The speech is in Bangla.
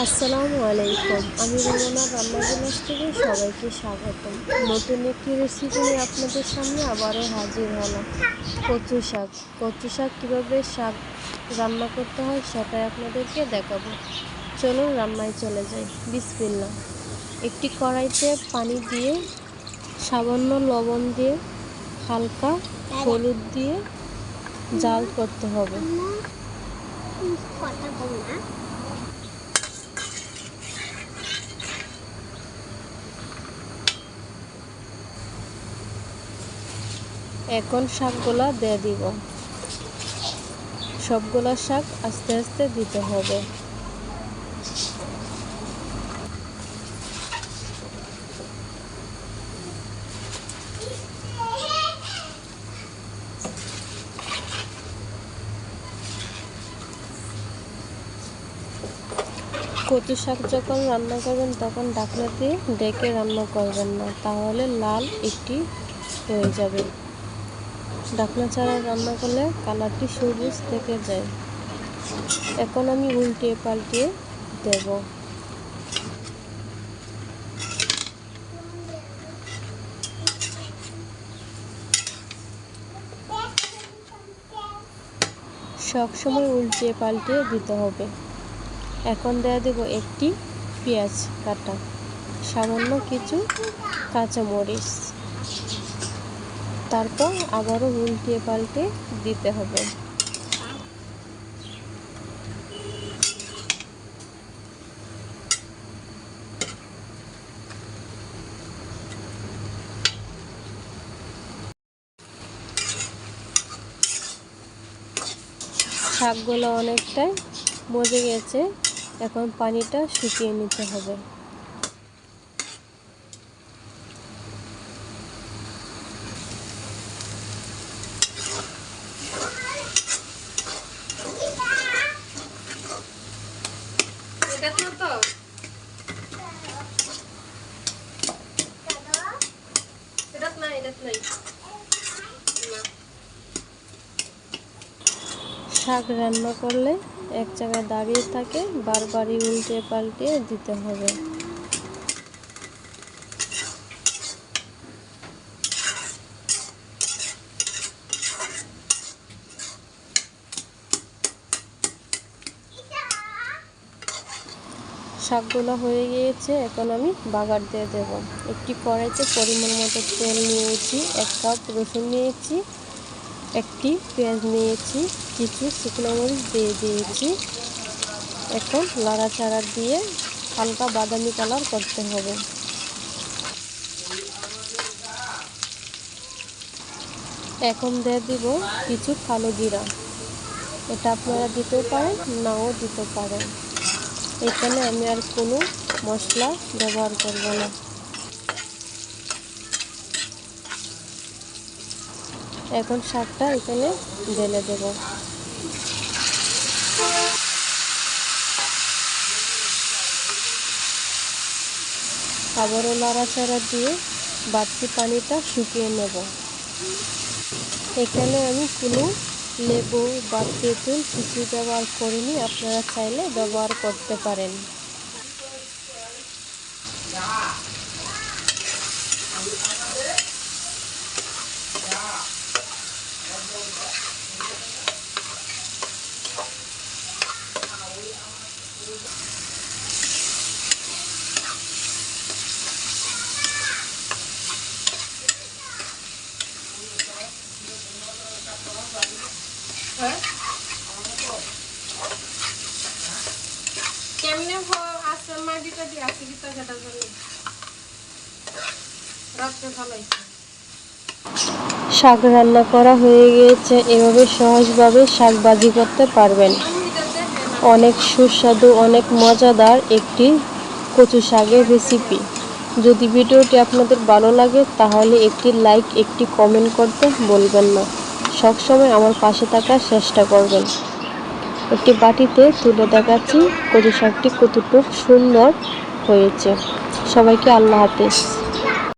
আসসালামু আলাইকুম। আমি রমনা রান্নাবিলাস থেকে সবাইকে স্বাগতম। নতুন একটি রেসিপি নিয়ে আপনাদের সামনে আবারও হাজির হলাম। কচু শাক। কচু শাক কীভাবে শাক রান্না করতে হয় সেটাই আপনাদেরকে দেখাবো। চলুন রান্নায় চলে যাই। বিসমিল্লাহ। একটি কড়াইতে পানি দিয়ে সামান্য লবণ দিয়ে হালকা হলুদ দিয়ে জাল করতে হবে। এখন শাকগুলা দিয়ে দিব। সবগুলা শাক আস্তে আস্তে দিতে হবে। কচু শাক যখন রান্না করবেন তখন ঢাকনা দিয়ে ডেকে রান্না করবেন না, তাহলে লাল একটি হয়ে যাবে। ঢাকনা ছাড়া রান্না করলে কালারটি সবুজ থেকে যায়। এখন আমি উল্টিয়ে পাল্টিয়ে দেব। সবসময় উল্টিয়ে পাল্টিয়ে দিতে হবে। এখন দেওয়া দেব একটি পেঁয়াজ কাটা, সামান্য কিছু কাঁচামরিচ, তারপর আবারও উল্টিয়ে পাল্টে দিতে হবে। শাকগুলো অনেকটাই মজে গেছে, এখন পানিটা শুকিয়ে নিতে হবে। শাক রান্না করলে এক জায়গায় দাঁড়িয়ে থাকে, বারবারই উল্টে পাল্টে দিতে হবে। শাকগুলো হয়ে গিয়েছে, এখন আমি বাগার দিয়ে দেব। একটি কড়াইতে পরিমাণ মতো তেল নিয়েছি, 1 কাপ রসুন নিয়েছি, একটি পেঁয়াজ নিয়েছি, কিছু শুকনো মরিচ দিয়ে দিয়েছি। এখন নাড়াচাড়া দিয়ে হালকা বাদামি কালার করতে হবে। এখন দিয়ে দিব কিছু কালো জিরা। এটা আপনারা দিতেও পারেন, নাও দিতে পারেন। এখানে আমি আর কোনো মশলা ব্যবহার করব না। এখন শাকটা এখানে ঢেলে দেব। আবারও নাড়াচাড়া দিয়ে বাড়তি পানিটা শুকিয়ে নেব। এখানে আমি কোনো লেবু বা তেঁতুল কিছু ব্যবহার করিনি, আপনারা চাইলে ব্যবহার করতে পারেন। শাক রান্না করা হয়ে গিয়েছে। এভাবে সহজভাবে শাক ভাজি করতে পারবেন। অনেক সুস্বাদু, অনেক মজাদার একটি কচু শাকের রেসিপি। যদি ভিডিওটি আপনাদের ভালো লাগে তাহলে একটি লাইক, একটি কমেন্ট করতে বলবেন না। সবসময় আমার পাশে থাকার চেষ্টা করবেন। একটি বাটিতে তুলে দেখাচ্ছি কচু শাকটি কতটুকু সুন্দর হয়েছে। সবাইকে আল্লাহ হাফেজ।